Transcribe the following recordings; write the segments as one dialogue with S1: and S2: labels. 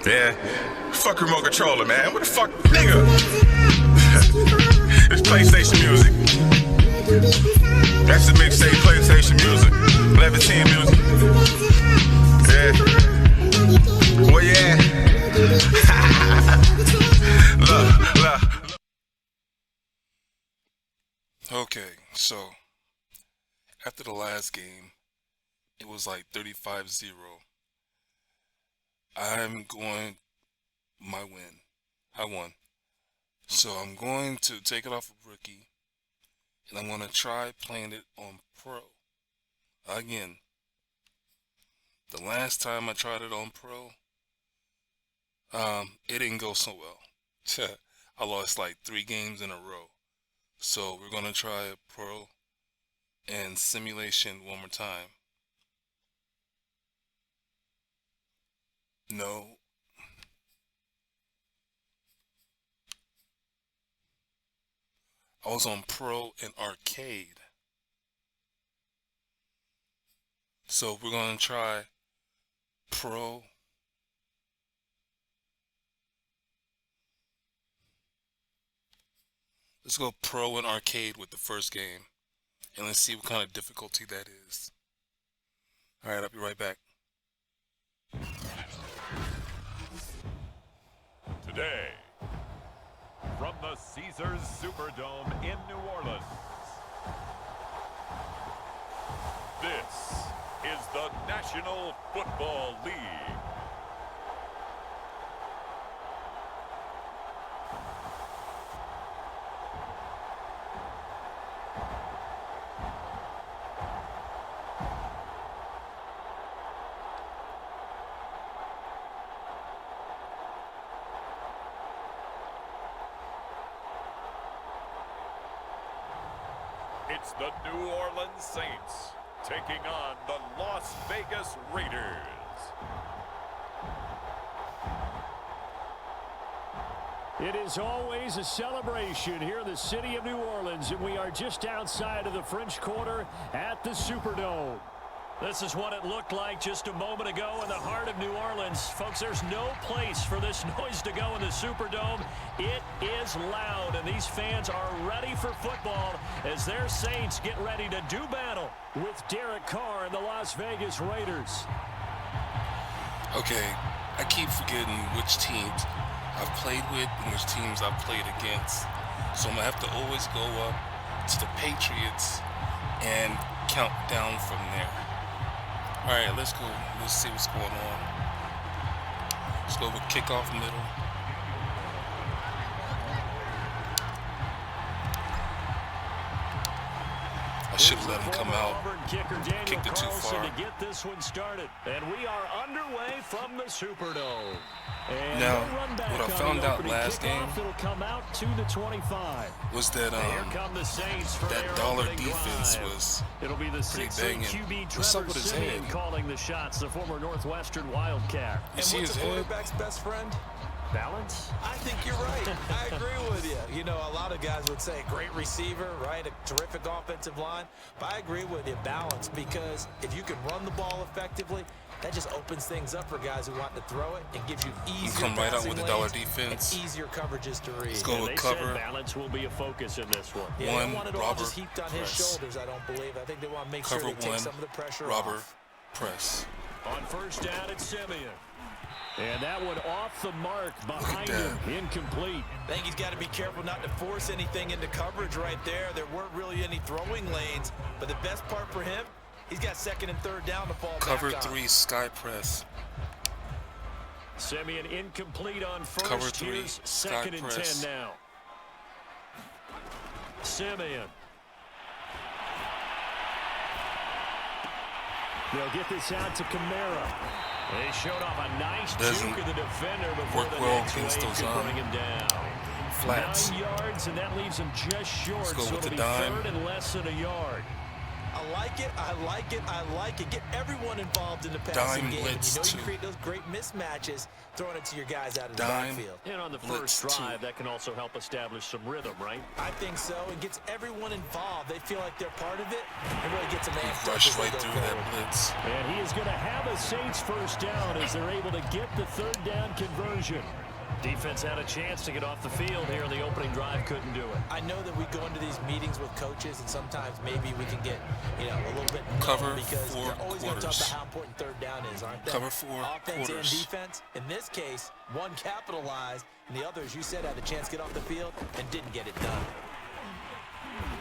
S1: Yeah. Fuck remote controller, man. What the fuck, nigga? It's PlayStation music. That's the mixtape PlayStation music. 1110 music. Yeah. Well, yeah. Look.
S2: Okay, so after the last game, it was like 35-0. I'm going my win. I won. So I'm going to take it off of rookie, and I'm going to try playing it on pro. Again, the last time I tried it on pro, it didn't go so well. I lost like 3 games in a row. So we're going to try pro and simulation one more time. No. I was on pro and arcade. So we're going to try pro. Let's go pro and arcade with the first game. And let's see what kind of difficulty that is. Alright, I'll be right back.
S3: Today, from the Caesars Superdome in New Orleans, this is the National Football League. It's the New Orleans Saints taking on the Las Vegas Raiders.
S4: It is always a celebration here in the city of New Orleans, and we are just outside of the French Quarter at the Superdome. This is what it looked like just a moment ago in the heart of New Orleans. Folks, there's no place for this noise to go in the Superdome. It is loud, and these fans are ready for football as their Saints get ready to do battle with Derek Carr and the Las Vegas Raiders.
S2: Okay, I keep forgetting which teams I've played with and which teams I've played against. So I'm going to have to always go up to the Patriots and count down from there. Alright, let's go. Let's see what's going on. Let's go with kickoff middle. I should have let him come out. Kicked it too far.
S4: To get this one started. And we are underway from the Superdome. And
S2: now, what I found out last game
S4: it'll come out to the 25.
S2: was that that dollar defense was
S4: it'll be the
S2: pretty banging. What's up with his head?
S4: Calling the shots, the former Northwestern Wildcat.
S2: You see his head?
S5: Quarterback's best friend?
S4: Balance?
S5: I think you're right. I agree with you. You know, a lot of guys would say great receiver, right? A terrific offensive line. But I agree with you, balance, because if you can run the ball effectively, that just opens things up for guys who want to throw it and gives you easier
S2: come right out with the dollar defense.
S5: And easier coverages to read.
S2: Let's go with cover.
S4: Balance will be a focus in this one.
S5: Yeah,
S2: one,
S5: they don't want it all
S2: robber,
S5: just heaped on his
S2: press.
S5: shoulders, I don't believe. I think they want to make
S2: Cover
S5: sure they take
S2: one,
S5: some of the pressure
S2: robber,
S5: off.
S2: press.
S4: On first down, it's Simeon. And that one off the mark behind him. Incomplete.
S5: I think he's got to be careful not to force anything into coverage right there. There weren't really any throwing lanes. But the best part for him, he's got second and third down to fall
S2: Cover
S5: back on.
S2: 3, sky press.
S4: Simeon incomplete on first.
S2: Cover 3,
S4: Here's
S2: sky
S4: second and
S2: press.
S4: 10 now. Simeon. They'll get this out to Kamara. They showed off a nice juke of the defender before
S2: work
S4: the
S2: well
S4: next
S2: against
S4: wave
S2: those
S4: could bring him down.
S2: Flats.
S4: 9 yards, and that leaves him just short.
S2: Let's go
S4: so
S2: with
S4: it'll
S2: the
S4: be
S2: dime.
S4: third and less than a yard.
S5: I like it, I like it, I like it. Get everyone involved in the passing
S2: Dime
S5: game.
S2: blitz
S5: You know, you
S2: two.
S5: create those great mismatches, throwing it to your guys out of the
S2: Dime
S5: backfield.
S4: And on the
S2: blitz
S4: first
S2: two.
S4: drive, that can also help establish some rhythm, right?
S5: I think so. It gets everyone involved. They feel like they're part of it. It really gets them amped up
S2: Rush
S5: as they
S2: right
S5: go
S2: through
S5: forward.
S2: that blitz.
S4: And he is going to have a Saints first down as they're able to get the third down conversion. Defense had a chance to get off the field here in the opening drive, couldn't do it.
S5: I know that we go into these meetings with coaches, and sometimes maybe we can get, a little bit
S2: Cover
S5: because
S2: 4
S5: they're always going to talk
S2: quarters.
S5: about how important third down is, aren't they?
S2: Cover 4
S5: Offense
S2: quarters.
S5: and defense. In this case, one capitalized, and the other, as you said, had a chance to get off the field and didn't get it done.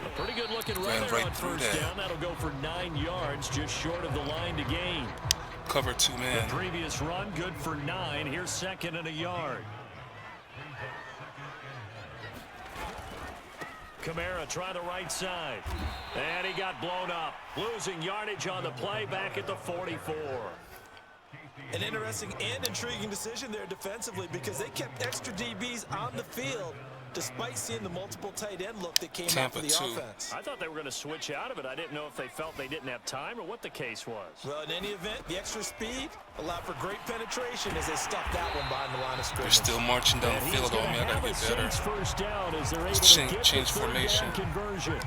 S4: A pretty good looking
S2: Ran
S4: run there
S2: right
S4: on
S2: through
S4: first
S2: that.
S4: down. That'll go for 9 yards, just short of the line to gain.
S2: Cover 2
S4: The
S2: man.
S4: previous run, good for 9. Here's 2nd and a yard. Kamara try the right side. And he got blown up. Losing yardage on the play back at the 44.
S5: An interesting and intriguing decision there defensively because they kept extra DBs on the field despite seeing the multiple tight end look that came out for the offense.
S4: I thought they were going to switch out of it. I didn't know if they felt they didn't have time or what the case was.
S5: Well, in any event, the extra speed allowed for great penetration as they stuffed that one behind the line of
S2: They're
S5: scrimmage.
S2: still marching down the field on me. I gotta get better.
S4: First down as they're able
S2: Let's
S4: to get
S2: change
S4: the third
S2: formation.
S4: down conversion.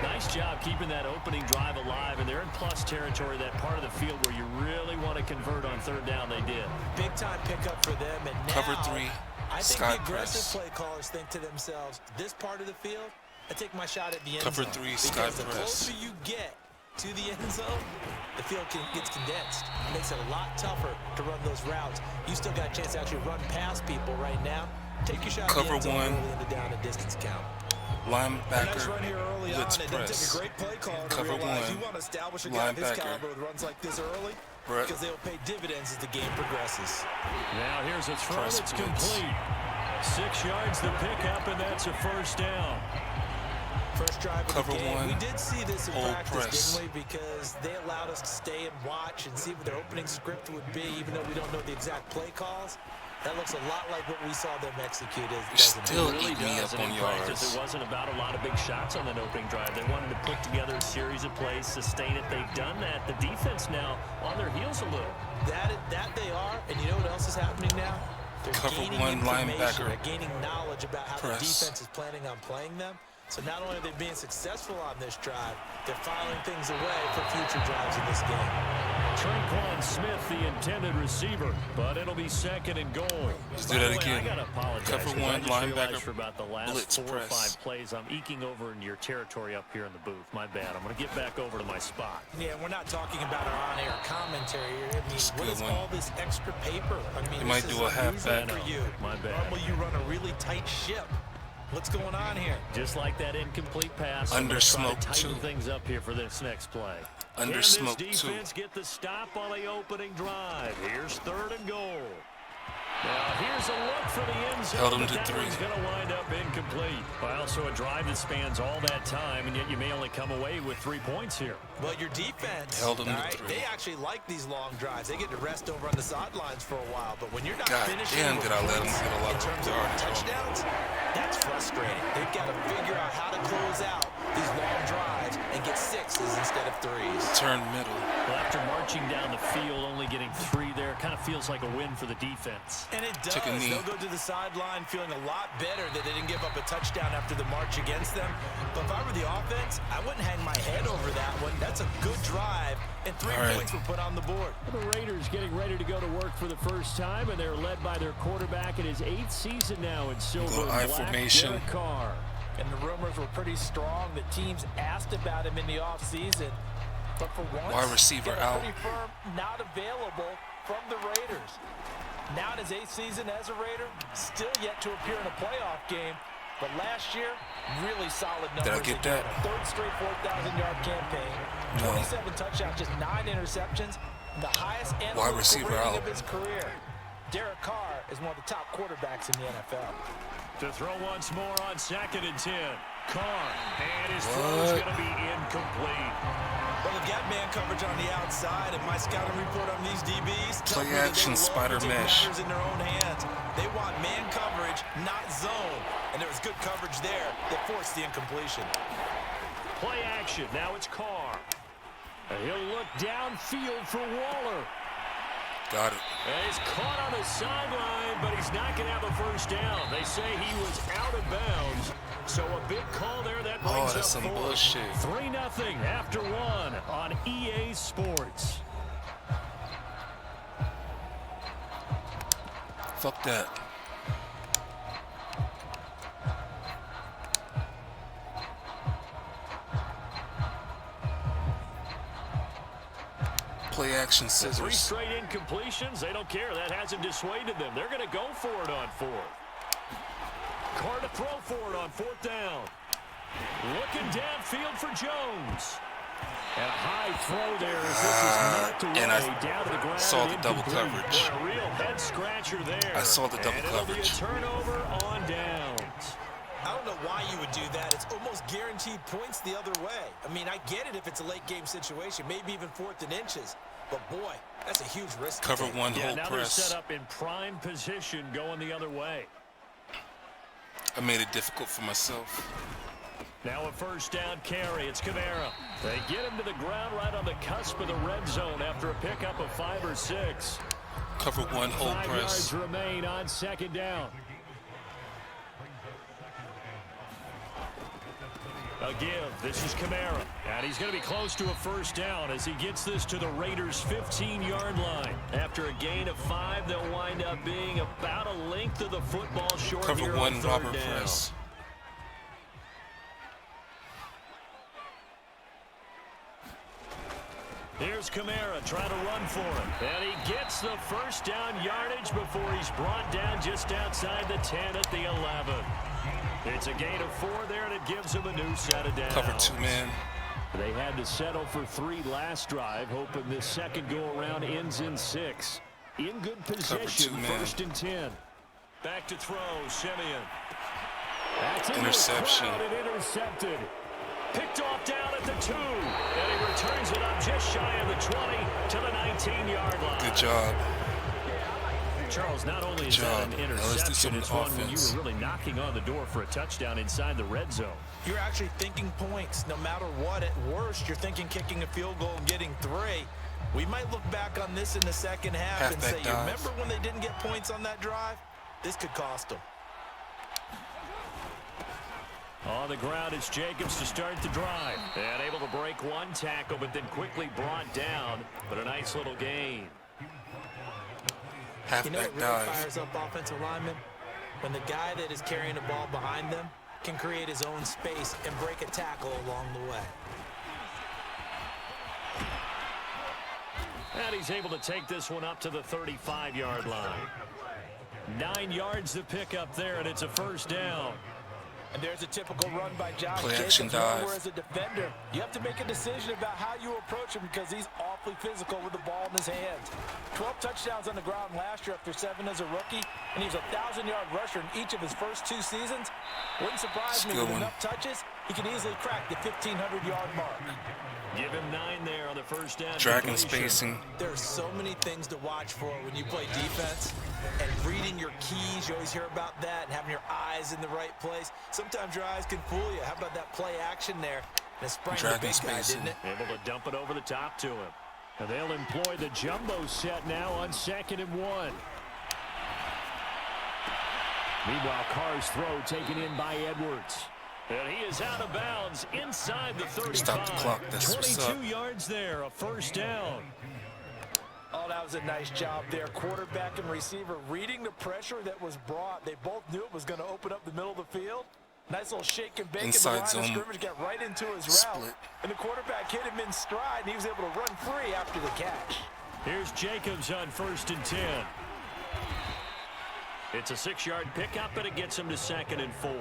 S4: Nice job keeping that opening drive alive, and they're in plus territory, that part of the field where you really want to convert on third down. They did.
S5: Big time pickup for them, and now
S2: Cover 3.
S5: I think
S2: Sky
S5: the aggressive
S2: press.
S5: play callers think to themselves, this part of the field, I take my shot at the end
S2: Cover
S5: zone.
S2: 3, sky
S5: Because the
S2: press.
S5: closer you get to the end zone, the field gets condensed. It makes it a lot tougher to run those routes. You still got a chance to actually run past people right now. Take your shot
S2: Cover
S5: at the end zone
S2: 1.
S5: early in the down and distance count.
S2: Linebacker.
S5: Run here early
S2: Blitz
S5: on, and
S2: press.
S5: then take a great play call to
S2: Cover
S5: realize
S2: 1.
S5: you want to establish a guy of his
S2: Linebacker.
S5: caliber with runs like this early
S2: Brett.
S5: because they'll pay dividends as the game progresses.
S4: Now here's a throw
S2: Press
S4: that's
S2: blitz.
S4: complete. 6 yards the pickup, and that's a first down.
S5: First drive of
S2: Cover
S5: the game.
S2: 1.
S5: We did see this in
S2: Old
S5: practice,
S2: press.
S5: didn't we? Because they allowed us to stay and watch and see what their opening script would be, even though we don't know the exact play calls. That looks a lot like what we saw them execute.
S2: Still
S4: It really
S2: eat me
S4: does,
S2: up
S4: and
S2: on
S4: in practice,
S2: yards.
S4: It wasn't about a lot of big shots on that opening drive. They wanted to put together a series of plays, sustain it. They've done that. The defense now on their heels a little.
S5: That they are, and you know what else is happening now? They're
S2: Cover
S5: gaining
S2: 1
S5: information.
S2: linebacker.
S5: They're gaining knowledge about how
S2: Press.
S5: the defense is planning on playing them. So not only are they being successful on this drive, they're filing things away for future drives in this game.
S4: Traquan Smith, the intended receiver, but it'll be 2nd and goal.
S2: Let's
S4: By
S2: do that
S4: the way,
S2: again.
S4: I gotta apologize.
S2: Cover
S4: 'cause I
S2: 1
S4: just
S2: linebacker.
S4: realized for about the last
S2: Blitz
S4: 4 or
S2: press.
S4: 5 plays, I'm eking over in your territory up here in the booth. My bad. I'm gonna get back over to my spot.
S5: Yeah, we're not talking about our on-air commentary here. I mean,
S2: That's a
S5: what
S2: good
S5: is
S2: one.
S5: all this extra paper? I mean,
S2: You might
S5: this
S2: do
S5: is
S2: a
S5: unusual
S2: halfback.
S5: for you.
S4: My bad.
S5: Normally you run a really tight ship. What's going on here?
S4: Just like that incomplete pass. I'm
S2: Under
S4: gonna try to
S2: smoke,
S4: tighten
S2: too.
S4: things up here for this next play.
S2: Under
S4: Can
S2: smoke,
S4: this
S2: too.
S4: defense get the stop on the opening drive? Here's 3rd and goal. Now here's a look for the end zone.
S2: Held him
S4: but
S2: to
S4: that
S2: 3.
S4: one's going to wind up incomplete. Well, so a drive that spans all that time, and yet you may only come away with 3 points here.
S5: Well, your defense,
S2: Held him to
S5: all right,
S2: 3.
S5: they actually like these long drives. They get to rest over on the sidelines for a while. But when you're not
S2: God
S5: finishing
S2: damn,
S5: with
S2: did I let him
S5: points
S2: get a lot
S5: in
S2: of
S5: terms of
S2: yardage on me.
S5: touchdowns, that's frustrating. They've got to figure out how to close out these long drives and get 6s instead of 3s.
S2: Turn middle.
S4: Well, after marching down the field, only getting 3 there, kind of feels like a win for the defense.
S5: And it does.
S2: Took a knee.
S5: They'll go to the sideline feeling a lot better that they didn't give up a touchdown after the march against them. But if I were the offense, I wouldn't hang my head over that one. That's a good drive, and 3
S2: All right.
S5: points were put on the board.
S4: The Raiders getting ready to go to work for the first time, and they're led by their quarterback in his 8th season now in silver
S2: Little
S4: and
S2: I
S4: black,
S2: formation.
S4: Derek Carr.
S5: And the rumors were pretty strong that teams asked about him in the offseason. But for once,
S2: Wide receiver
S5: got a
S2: out.
S5: pretty firm not available from the Raiders. Now in his 8th season as a Raider, still yet to appear in a playoff game. But last year, really solid numbers.
S2: Did I get that?
S5: A 3rd straight 4,000-yard campaign.
S2: No.
S5: 27 touchdowns, just 9 interceptions. The highest
S2: Wide
S5: analytical
S2: receiver
S5: rating
S2: out.
S5: of his career. Derek Carr is one of the top quarterbacks in the NFL.
S4: To throw once more on 2nd and 10. Carr, and his throw is
S2: What?
S4: going to be incomplete.
S5: Well, they've got man coverage on the outside, and my scouting report on these DBs tells
S2: Play
S5: me that
S2: action,
S5: they love
S2: spider
S5: to take
S2: mesh.
S5: matters in their own hands. They want man coverage, not zone. And there was good coverage there that forced the incompletion.
S4: Play action. Now it's Carr. And he'll look downfield for Waller.
S2: Got it.
S4: And he's caught on the sideline, but he's not going to have a first down. They say he was out of bounds. So a big call there. That brings
S2: Oh, that's
S4: up
S2: some
S4: 4.
S2: bullshit.
S4: 3-0 after 1 on EA Sports.
S2: Fuck that. Play action
S4: Three
S2: scissors.
S4: straight incompletions. They don't care. That hasn't dissuaded them. They're going to go for it on fourth. Carr to throw for it on fourth down. Looking downfield for Jones. And a high throw there as this is knocked away
S2: And I
S4: down to the ground.
S2: saw the double
S4: Incomplete.
S2: coverage.
S4: Boy, a real head scratcher there.
S2: I saw the double
S4: and it'll be a
S2: coverage.
S4: turnover on downs.
S5: I don't know why you would do that. It's almost guaranteed points the other way. I mean, I get it if it's a late game situation, maybe even 4th and inches. But boy, that's a huge risk.
S2: Cover one,
S4: Yeah,
S2: hold
S4: now
S2: press.
S4: they're set up in prime position going the other way.
S2: I made it difficult for myself.
S4: Now a first down carry. It's Kamara. They get him to the ground right on the cusp of the red zone after a pickup of 5 or 6.
S2: Cover one, hold
S4: 5
S2: press.
S4: yards remain on second down. A give. This is Kamara. And he's going to be close to a first down as he gets this to the Raiders' 15-yard line. After a gain of 5, they'll wind up being about a length of the football short
S2: Cover
S4: here
S2: one,
S4: on third
S2: robber
S4: down.
S2: press.
S4: Here's Kamara trying to run for him. And he gets the first down yardage before he's brought down just outside the 10 at the 11. It's a gain of 4 there, and it gives him a new set of downs.
S2: Cover 2 man.
S4: They had to settle for 3 last drive, hoping this second go-around ends in 6. In good position,
S2: 2 man.
S4: 1st and 10. Back to throw, Simeon. That's
S2: Interception.
S4: And intercepted. Picked off down at the 2. And he returns it up just shy of the 20 to the 19-yard line.
S2: Good job.
S4: Charles, not only is
S2: job.
S4: that an
S2: Now let's do some
S4: interception, it's one when you
S2: offense.
S4: were really knocking on the door for a touchdown inside the red zone.
S5: You're actually thinking points no matter what. At worst, you're thinking kicking a field goal and getting 3. We might look back on this in the second half and say,
S2: Halfback
S5: you
S2: dive.
S5: remember when they didn't get points on that drive? This could cost them.
S4: On the ground, it's Jacobs to start the drive. And able to break 1 tackle, but then quickly brought down. But a nice little gain.
S5: You know what
S2: Halfback
S5: really
S2: dive.
S5: fires up offensive linemen? When the guy that is carrying the ball behind them can create his own space and break a tackle along the way.
S4: And he's able to take this one up to the 35-yard line. 9 yards to pick up there, and it's a first down.
S5: And there's a typical run by Josh
S2: Play
S5: Jacobs.
S2: action dive.
S5: Where as a defender, you have to make a decision about how you approach him because he's awfully physical with the ball in his hands. 12 touchdowns on the ground last year after 7 as a rookie, and he's a 1,000-yard rusher in each of his first 2 seasons. Wouldn't surprise me with enough touches, he can easily crack the 1,500-yard mark.
S4: Give him 9 there on the first down.
S2: Dragon
S4: completion.
S2: spacing.
S5: There are so many things to watch for when you play defense, and reading your keys, you always hear about that, and having your eyes in the right place. Sometimes your eyes can fool you. How about that play action there? And it sprang the
S2: Dragon
S5: big guy,
S2: spacing.
S5: didn't it?
S4: Able to dump it over the top to him. And they'll employ the jumbo set now on 2nd and 1. Meanwhile, Carr's throw taken in by Edwards. And he is out of bounds inside the 35.
S2: Stop the clock. That's what's up.
S4: 22 yards there, a first down.
S5: Oh, that was a nice job there. Quarterback and receiver reading the pressure that was brought. They both knew it was going to open up the middle of the field. Nice little shake and bake.
S2: Inside
S5: in the line
S2: zone
S5: of scrimmage, got right into his
S2: split.
S5: route. And the quarterback hit him in stride, and he was able to run free after the catch.
S4: Here's Jacobs on 1st and 10. It's a 6-yard pickup, but it gets him to 2nd and 4.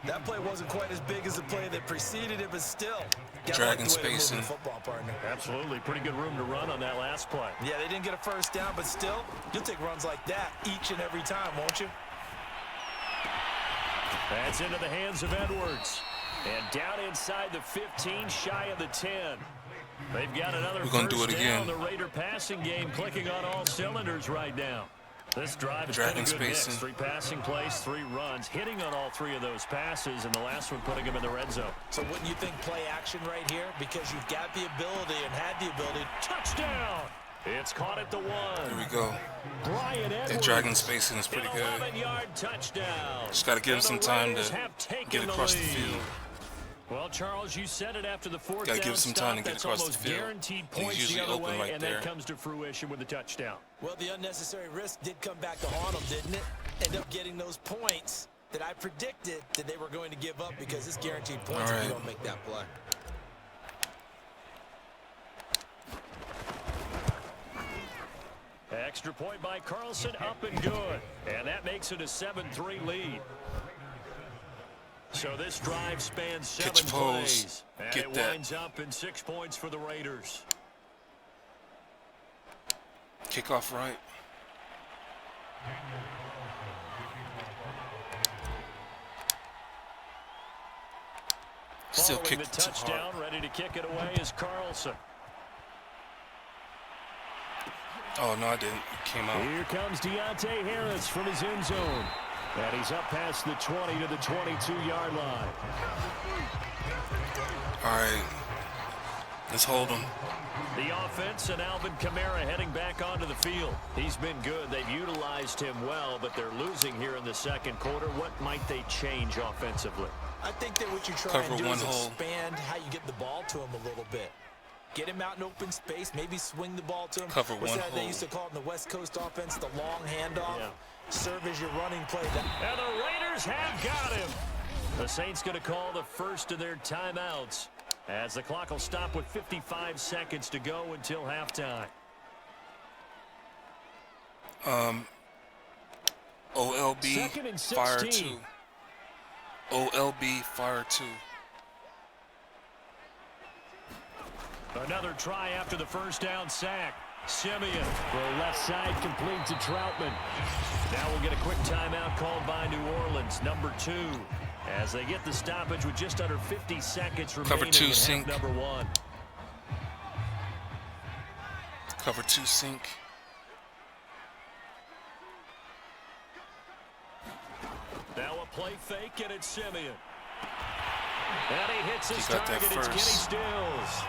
S5: That play wasn't quite as big as the play that preceded it, but still.
S2: Dragon
S5: the way to move
S2: spacing.
S5: the football, partner.
S4: Absolutely. Pretty good room to run on that last play.
S5: Yeah, they didn't get a first down, but still, you'll take runs like that each and every time, won't you?
S4: That's into the hands of Edwards. And down inside the 15, shy of the 10. They've got another
S2: We're gonna
S4: first
S2: do it
S4: down.
S2: again.
S4: The Raider passing game clicking on all cylinders right now. This drive has been a
S2: Dragon
S4: good mix.
S2: spacing.
S4: 3 passing plays, 3 runs, hitting on all 3 of those passes, and the last one putting him in the red zone.
S5: So wouldn't you think play action right here? Because you've got the ability and had the ability.
S4: Touchdown! It's caught at the 1.
S2: Here we go.
S4: Brian Edwards.
S2: That dragon spacing is pretty
S4: An
S2: good.
S4: 11-yard touchdown.
S2: Just got to give him
S4: And
S2: some
S4: the
S2: time
S4: Raiders
S2: to
S4: have taken
S2: get across the
S4: lead.
S2: field.
S4: Well, Charles, you said it after the fourth
S2: Gotta
S4: down
S2: give him some
S4: stop.
S2: time to get
S4: That's
S2: across the
S4: almost
S2: field.
S4: guaranteed
S2: And he's
S4: points the
S2: usually
S4: other
S2: open
S4: way,
S2: right
S4: and
S2: there.
S4: that comes to fruition with the touchdown.
S5: Well, the unnecessary risk did come back to haunt them, didn't it? End up getting those points that I predicted that they were going to give up because it's guaranteed points if you don't make that play.
S4: Extra point by Carlson, up and good. And that makes it a 7-3 lead. So this drive spans 7 plays. And it winds up in 6 points for the Raiders.
S2: Kickoff right. Still
S4: Following
S2: kicked
S4: the touchdown, ready to kick it away is Carlson.
S2: Oh, no, I didn't. It came out.
S4: Here comes Deontay Harris from his end zone. And he's up past the 20 to the 22-yard line.
S2: All right. Let's hold him.
S4: The offense and Alvin Kamara heading back onto the field. He's been good. They've utilized him well, but they're losing here in the second quarter. What might they change offensively?
S5: I think that what you try
S2: Cover
S5: and do
S2: one
S5: is
S2: hole.
S5: expand how you get the ball to him a little bit. Get him out in open space, maybe swing the ball to him.
S2: Cover
S5: What's
S2: one
S5: that
S2: hole.
S5: they used to call it in the West Coast offense, the long handoff?
S4: Yeah.
S5: Serve as your running play.
S4: And the Raiders have got him. The Saints going to call the first of their timeouts as the clock will stop with 55 seconds to go until halftime.
S2: OLB,
S4: Second and
S2: fire
S4: 16.
S2: 2. OLB, fire 2.
S4: Another try after the first down sack. Simeon, the left side, complete to Troutman. Now we'll get a quick timeout called by New Orleans, number 2, as they get the stoppage with just under 50 seconds remaining
S2: Cover 2
S4: in
S2: sink.
S4: half number 1.
S2: Cover 2 sink.
S4: Now a play fake, and it's Simeon. And he hits his
S2: He got that
S4: target. It's Kenny
S2: first.
S4: Stills.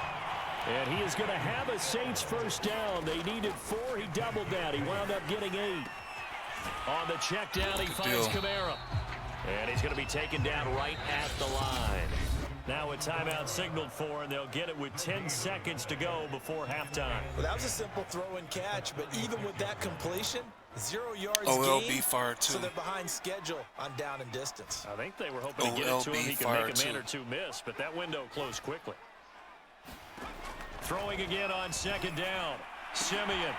S4: And he is going to have a Saints first down. They needed 4. He doubled that. He wound up getting 8. On the check down, he finds Kamara. And he's going to be taken down right at the line. Now a timeout signaled for, and they'll get it with 10 seconds to go before halftime.
S5: Well, that was a simple throw and catch, but even with that completion, 0 yards
S2: OLB,
S5: gained,
S2: fire 2.
S5: so they're behind schedule on down and distance.
S4: I think they were hoping to get it to him. He could make a man or two miss, but that window closed quickly. Throwing again on second down. Simeon.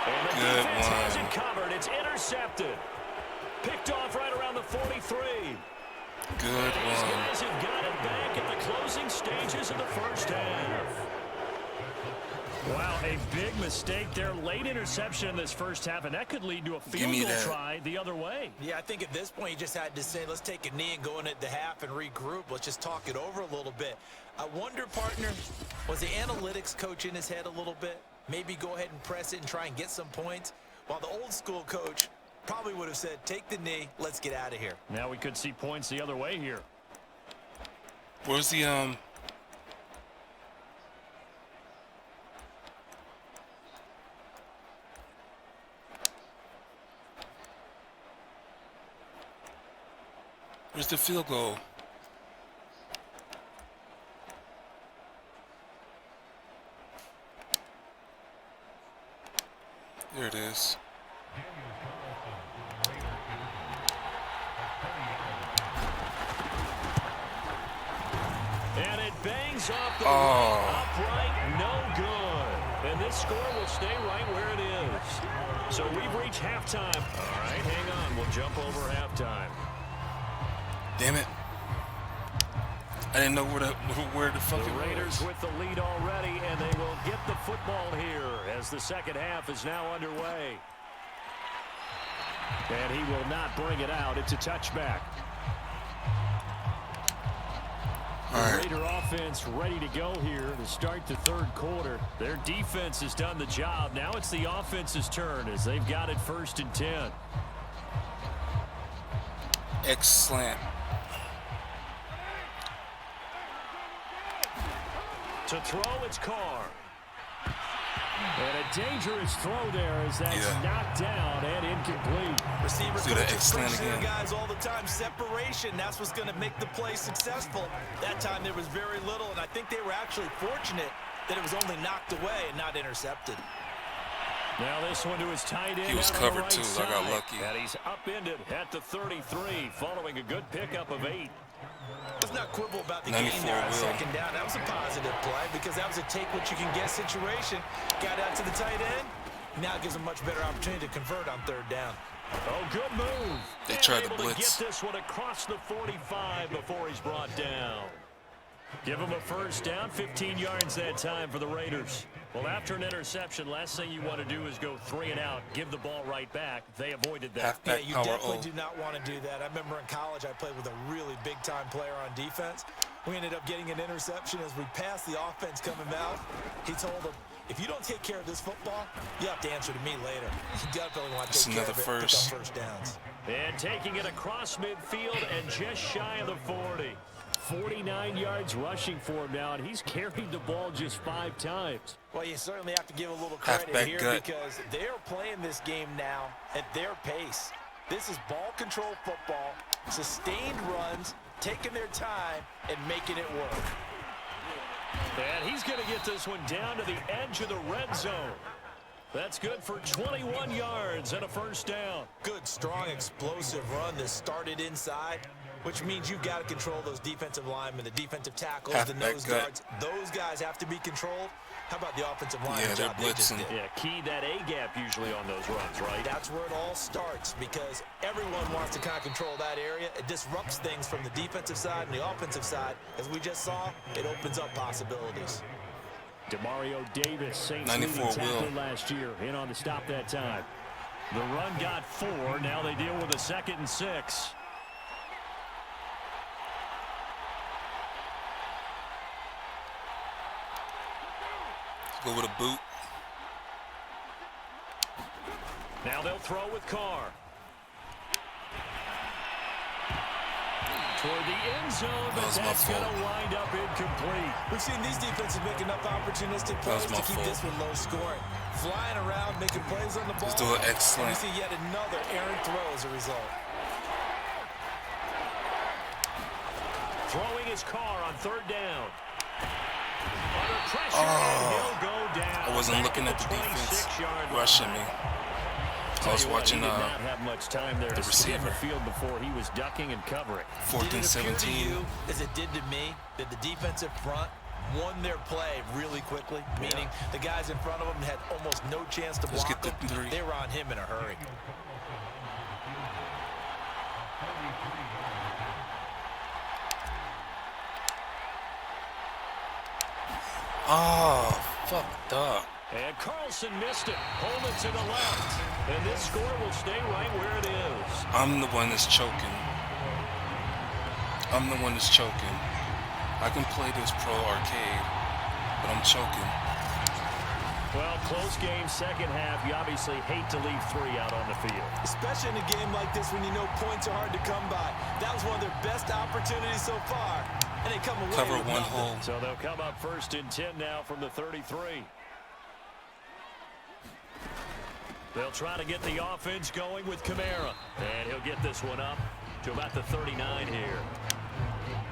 S4: And the defense has it covered. It's intercepted. Picked off right around the 43.
S2: Good
S4: These
S2: one.
S4: guys have got it back at the closing stages of the first half. Wow, a big mistake there. Late interception in this first half, and that could lead to a field goal try the other way.
S5: Yeah, I think at this point you just had to say, let's take a knee and go in at the half and regroup. Let's just talk it over a little bit. I wonder, partner, was the analytics coach in his head a little bit? Maybe go ahead and press it and try and get some points, while the old school coach probably would have said, take the knee, let's get out of here.
S4: Now we could see points the other way here.
S2: Where's the where's the field goal? There it is.
S4: And it bangs off the upright, no good. And this score will stay right where it is. So we've reached halftime. All right, hang on. We'll jump over halftime.
S2: Damn it. I didn't know where the fuck
S4: The
S2: it
S4: Raiders
S2: was.
S4: with the lead already, and they will get the football here as the second half is now underway. And he will not bring it out. It's a touchback. The Raider offense ready to go here to start the third quarter. Their defense has done the job. Now it's the offense's turn as they've got it 1st and 10.
S2: X slant.
S4: To throw, it's Carr. And a dangerous throw there as that's knocked down and incomplete.
S5: Receivers
S2: do the X
S5: push their
S2: again.
S5: guys all the time. Separation, that's what's going to make the play successful. That time there was very little, and I think they were actually fortunate that it was only knocked away and not intercepted.
S4: Now this one to his tight end.
S2: He was
S4: out on
S2: covered
S4: the right
S2: too.
S4: side.
S2: I got lucky.
S4: And he's upended at the 33 following a good pickup of 8.
S5: Let's not quibble about the game there on second down. That was a positive play because that was a take-what-you-can-get situation. Got out to the tight end. Now it gives him a much better opportunity to convert on third down.
S4: Oh, good move.
S2: They tried to
S4: able
S2: blitz.
S4: to get this one across the 45 before he's brought down. Give him a first down, 15 yards that time for the Raiders. Well, after an interception, last thing you want to do is go 3 and out, give the ball right back. They avoided that.
S5: Yeah, you definitely do not want to do that. I remember in college I played with a really big-time player on defense. We ended up getting an interception as we passed the offense coming out. He told him, if you don't take care of this football, you have to answer to me later. You definitely want to take care of it, pick up first downs.
S4: And taking it across midfield and just shy of the 40. 49 yards rushing for him now, and he's carried the ball just 5 times.
S5: Well, you certainly have to give a little credit here because they're playing this game now at their pace. This is ball control football, sustained runs, taking their time, and making it work.
S4: And he's going to get this one down to the edge of the red zone. That's good for 21 yards and a first down.
S5: Good, strong, explosive run that started inside, which means you've got to control those defensive linemen, the defensive tackles, the nose guards. Those guys have to be controlled. How about the offensive line?
S2: Yeah, they're blitzing.
S4: Yeah, key that A-gap usually on those runs, right?
S5: That's where it all starts because everyone wants to kind of control that area. It disrupts things from the defensive side and the offensive side. As we just saw, it opens up possibilities.
S4: Demario Davis, Saints leading tackler last year, in on the stop that time. The run got 4. Now they deal with a 2nd and 6.
S2: Go with a boot.
S4: Now they'll throw with Carr. Toward the end zone, but that's going to wind up incomplete.
S5: We've seen these defenses make enough opportunistic plays to keep this one low scoring. Flying around, making plays on the ball.
S2: Let's do an excellent.
S5: We see yet another errant throw as a result.
S4: Throwing his Carr on third down. Under pressure, and he'll go down.
S2: I wasn't looking at the defense rushing me. I was watching
S4: he did not have much time there
S2: the receiver.
S4: The field before he was ducking and covering.
S2: 4th and 17.
S5: Did it appear to you, as it did to me, that the defensive front won their play really quickly, meaning the guys in front of them had almost no chance to block them. They were on him in a hurry.
S2: Oh, fucked up.
S4: And Carlson missed it. Holman to the left. And this score will stay right where it is.
S2: I'm the one that's choking. I'm the one that's choking. I can play this pro arcade, but I'm choking.
S4: Well, close game, second half. You obviously hate to leave 3 out on the field.
S5: Especially in a game like this when you know points are hard to come by. That was one of their best opportunities so far. And they come away
S2: Cover
S5: with
S2: one
S5: nothing.
S2: hole.
S4: So they'll come up 1st and 10 now from the 33. They'll try to get the offense going with Kamara. And he'll get this one up to about the 39 here.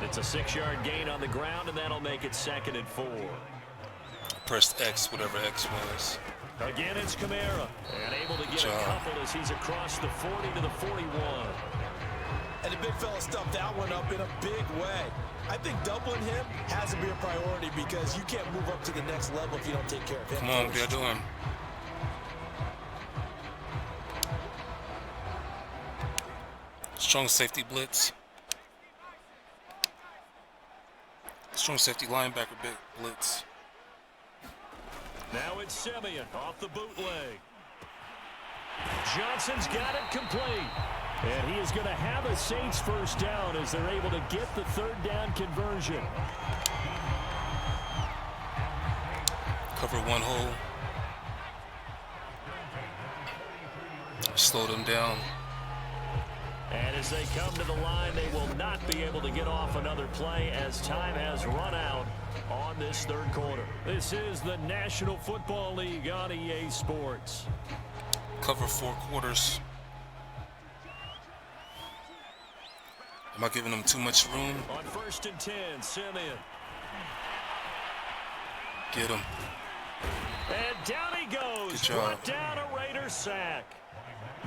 S4: It's a 6-yard gain on the ground, and that'll make it 2nd and 4.
S2: Pressed X, whatever X was.
S4: Again, it's Kamara. And able to get a couple as he's across the 40 to the 41.
S5: And the big fella stuffed that one up in a big way. I think doubling him has to be a priority because you can't move up to the next level if you don't take care of him.
S2: Come on, what are you doing? Strong safety blitz. Strong safety linebacker big blitz.
S4: Now it's Simeon off the bootleg. Johnson's got it complete. And he is going to have a Saints first down as they're able to get the 3rd down conversion.
S2: Cover one hole. Slow them down.
S4: And as they come to the line, they will not be able to get off another play as time has run out on this third quarter. This is the National Football League on EA Sports.
S2: Cover 4 quarters. Am I giving them too much room?
S4: On 1st and 10, Simeon.
S2: Get him.
S4: And down he goes.
S2: Good job.
S4: Brought down a Raiders sack.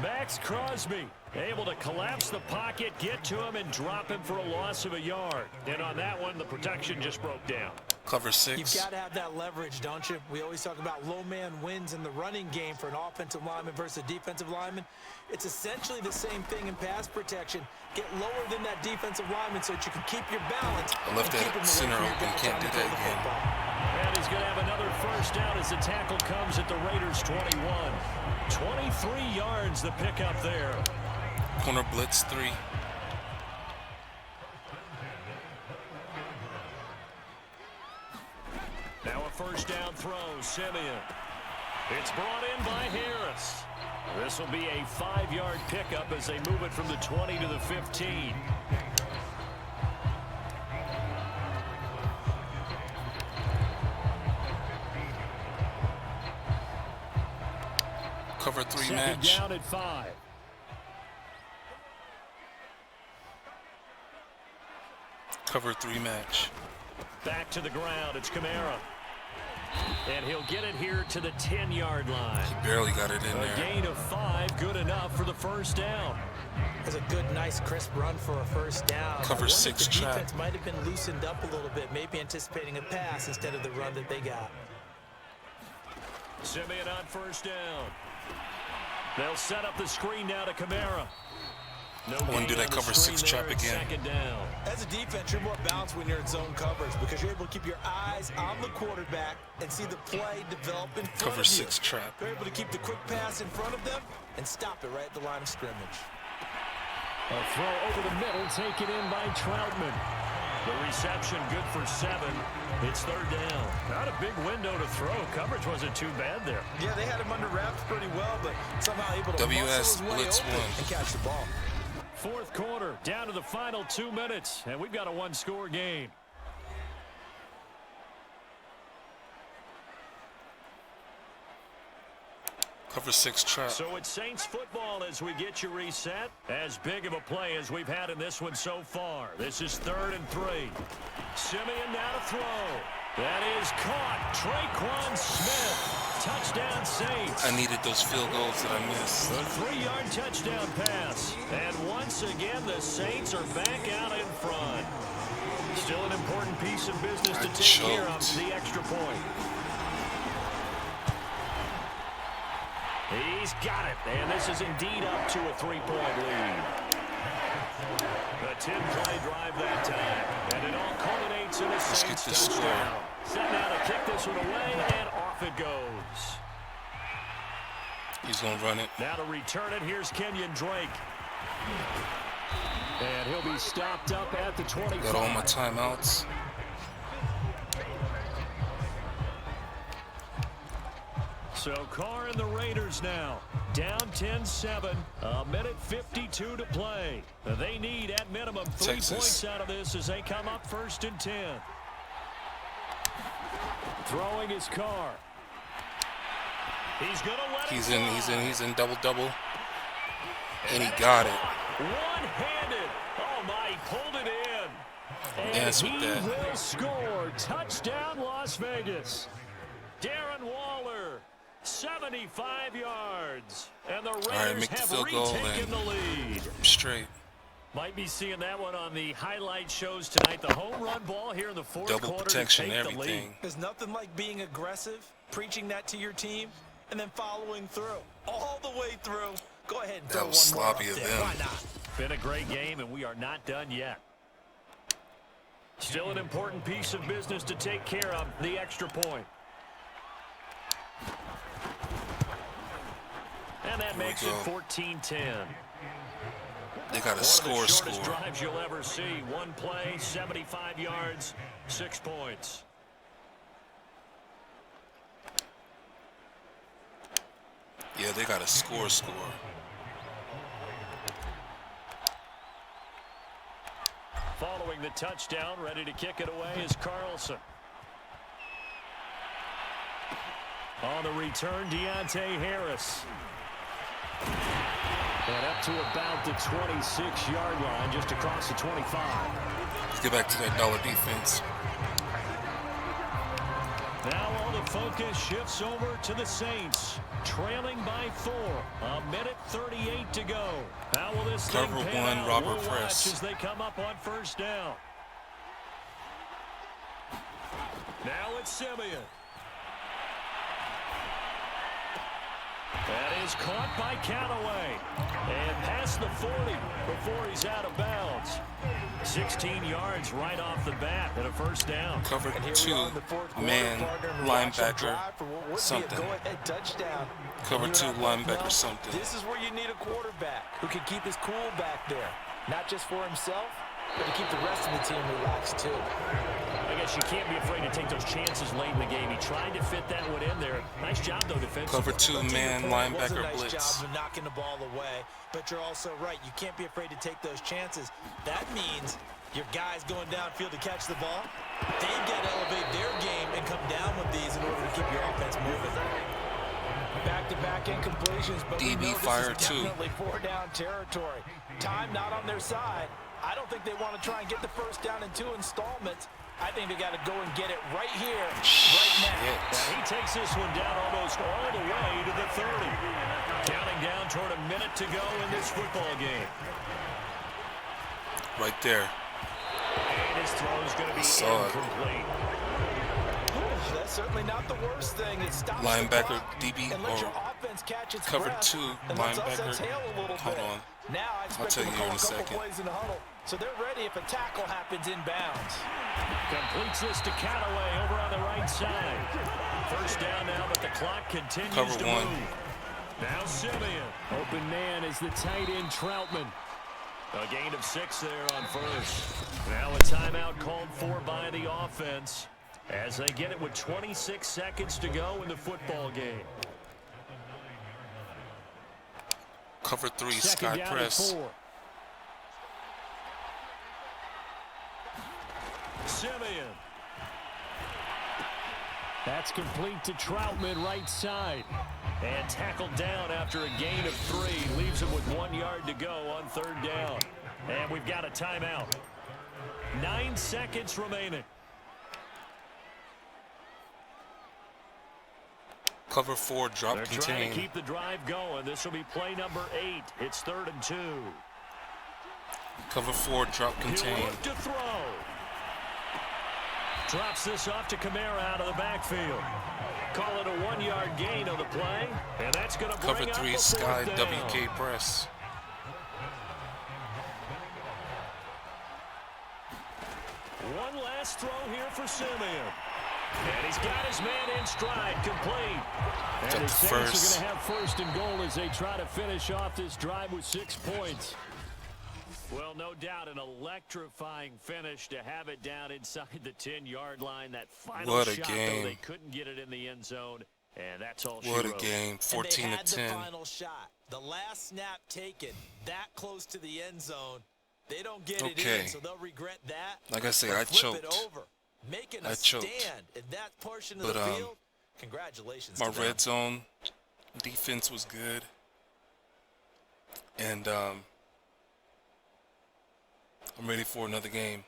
S4: Max Crosby able to collapse the pocket, get to him, and drop him for a loss of a yard. And on that one, the protection just broke down.
S2: Cover 6.
S5: You've got to have that leverage, don't you? We always talk about low man wins in the running game for an offensive lineman versus a defensive lineman. It's essentially the same thing in pass protection. Get lower than that defensive lineman so that you can keep your balance.
S2: I left that center open. Can't do that again.
S4: And he's going to have another first down as the tackle comes at the Raiders' 21. 23 yards the pickup there.
S2: Corner blitz 3.
S4: Now a first down throw, Simeon. It's brought in by Harris. This will be a 5-yard pickup as they move it from the 20 to the 15.
S2: Cover 3
S4: Second
S2: match.
S4: down at 5.
S2: Cover 3 match.
S4: Back to the ground. It's Kamara. And he'll get it here to the 10-yard line.
S2: He barely got it in
S4: A
S2: there.
S4: gain of 5, good enough for the first down.
S5: It's a good, nice, crisp run for a first down.
S2: Cover 6
S5: the
S2: trap.
S5: defense might have been loosened up a little bit, maybe anticipating a pass instead of the run that they got.
S4: Simeon on first down. They'll set up the screen now to Kamara. No
S2: I want to do
S4: gain
S2: that
S4: on the
S2: cover
S4: screen
S2: 6
S4: there
S2: trap
S4: at
S2: again.
S4: Second down.
S5: As a defense, you're more balanced when you're in zone coverage because you're able to keep your eyes on the quarterback and see the play develop in front
S2: Cover
S5: of you.
S2: 6 trap.
S5: They're able to keep the quick pass in front of them and stop it right at the line of scrimmage.
S4: A throw over the middle taken in by Troutman. The reception good for 7. It's third down. Not a big window to throw. Coverage wasn't too bad there.
S5: Yeah, they had him under wraps pretty well, but somehow able to
S2: WS
S5: muscle his way
S2: blitz
S5: open
S2: 1.
S5: and catch the ball.
S4: Fourth quarter, down to the final 2 minutes, and we've got a 1-score game.
S2: Cover 6 trap.
S4: So it's Saints football as we get you reset. As big of a play as we've had in this one so far. This is 3rd and 3. Simeon now to throw. That is caught. Traquan Smith. Touchdown Saints.
S2: I needed those field goals that I missed.
S4: A 3-yard touchdown pass. And once again, the Saints are back out in front. Still an important piece of business to take care of, the extra point. He's got it, and this is indeed up to a 3-point lead. A 10-play drive that time, and it all culminates in a Saints touchdown. Set now to kick this one away, and off it goes.
S2: He's going to run it.
S4: Now to return it, here's Kenyon Drake. And he'll be stopped up at the 25.
S2: Got all my timeouts.
S4: So Carr and the Raiders now down 10-7, a minute 52 to play. They need at minimum 3 points out of this as they come up 1st and 10. Throwing his Carr. He's going to let it
S2: He's in double. And he got it.
S4: One-handed. Oh my, he pulled it in. And
S2: Dance with
S4: he
S2: that.
S4: will score. Touchdown Las Vegas. Darren Waller. 75 yards. And the Raiders
S2: make the
S4: have
S2: field goal
S4: retaken the lead.
S2: Straight.
S4: Might be seeing that one on the highlight shows tonight. The home run ball here in the fourth
S2: Double
S4: quarter
S2: protection,
S4: to take the lead.
S2: everything.
S5: There's nothing like being aggressive, preaching that to your team, and then following through. All the way through. Go ahead and throw
S2: That was
S5: one more up
S2: sloppy of
S5: there.
S2: them.
S5: Why not?
S4: Been a great game, and we are not done yet. Still an important piece of business to take care of, the extra point. And that makes it 14-10.
S2: They got a
S4: One of the
S2: score.
S4: shortest drives you'll ever see. One play, 75 yards, 6 points.
S2: Yeah, they got a score.
S4: Following the touchdown, ready to kick it away is Carlson. On the return, Deontay Harris. And up to about the 26-yard line, just across the 25.
S2: Let's get back to that dollar defense.
S4: Now all the focus shifts over to the Saints, trailing by 4. 1:38 to go. How will this
S2: Cover
S4: thing pan
S2: one,
S4: out?
S2: Robert
S4: We'll
S2: press.
S4: watch as they come up on first down. Now it's Simeon. That is caught by Callaway. And past the 40 before he's out of bounds. 16 yards right off the bat and a first down.
S2: Cover 2, man, linebacker, something. Cover 2, linebacker, something.
S5: This is where you need a quarterback who can keep his cool back there. Not just for himself, but to keep the rest of the team relaxed too.
S4: I guess you can't be afraid to take those chances late in the game. He tried to fit that one in there. Nice job, though, defensively.
S2: Cover 2, man, linebacker,
S5: nice
S2: blitz.
S5: job of knocking the ball away, but you're also right. You can't be afraid to take those chances. That means your guys going downfield to catch the ball, they've got to elevate their game and come down with these in order to keep your offense moving. Back-to-back incompletions, but
S2: DB
S5: we know
S2: fire
S5: this is
S2: too.
S5: definitely four-down territory. Time not on their side. I don't think they want to try and get the first down in 2 installments. I think they got to go and get it right here, right now.
S4: And he takes this one down almost all the way to the 30. Counting down toward a minute to go in this football game.
S2: Right there.
S4: And his throw is going to be incomplete.
S5: That's certainly not the worst thing. It stops
S2: Linebacker,
S5: the
S2: DB,
S5: and let your
S2: or
S5: offense catch its
S2: cover
S5: breath
S2: 2,
S5: and lets us
S2: linebacker.
S5: exhale a little
S2: Hold
S5: bit.
S2: on.
S5: Now I expect
S2: tell
S5: them to
S2: you
S5: call
S2: in a
S5: a couple
S2: second.
S5: plays in the huddle, so they're ready if a tackle happens inbounds.
S4: Completes this to Callaway over on the right side. First down now, but the clock continues
S2: Cover
S4: to
S2: 1.
S4: move. Now Simeon. Open man is the tight end Troutman. A gain of 6 there on first. Now a timeout called for by the offense as they get it with 26 seconds to go in the football game.
S2: Cover 3,
S4: Second
S2: sky
S4: down
S2: press.
S4: and 4. Simeon. That's complete to Troutman, right side. And tackled down after a gain of 3. Leaves him with 1 yard to go on third down. And we've got a timeout. 9 seconds remaining.
S2: Cover 4, drop
S4: They're
S2: contain.
S4: trying to keep the drive going. This will be play number 8. It's 3rd and 2.
S2: Cover 4, drop contain.
S4: He'll look to throw. Drops this off to Kamara out of the backfield. Call it a 1-yard gain on the play. And that's going to bring
S2: Cover
S4: up
S2: 3,
S4: a
S2: sky
S4: fourth down.
S2: WK press.
S4: One last throw here for Simeon. And he's got his man in stride, complete. And the Saints are going to have first and goal as they try to finish off this drive with 6 points. Well, no doubt an electrifying finish to have it down inside the 10-yard line. That final
S2: What a
S4: shot,
S2: game.
S4: though, they couldn't get it in the end zone. And that's all she
S2: What a
S4: wrote.
S2: game, 14
S5: and they
S2: to
S5: had
S2: 10.
S5: the final shot. The last snap taken that close to the end zone. They don't get it
S2: Okay.
S5: in, so they'll regret that.
S2: Like I say,
S5: But
S2: I
S5: flip it
S2: choked.
S5: over, making
S2: I
S5: a
S2: choked.
S5: stand in that portion of
S2: But,
S5: the field. Congratulations
S2: My
S5: to them.
S2: red zone defense was good. And I'm ready for another game.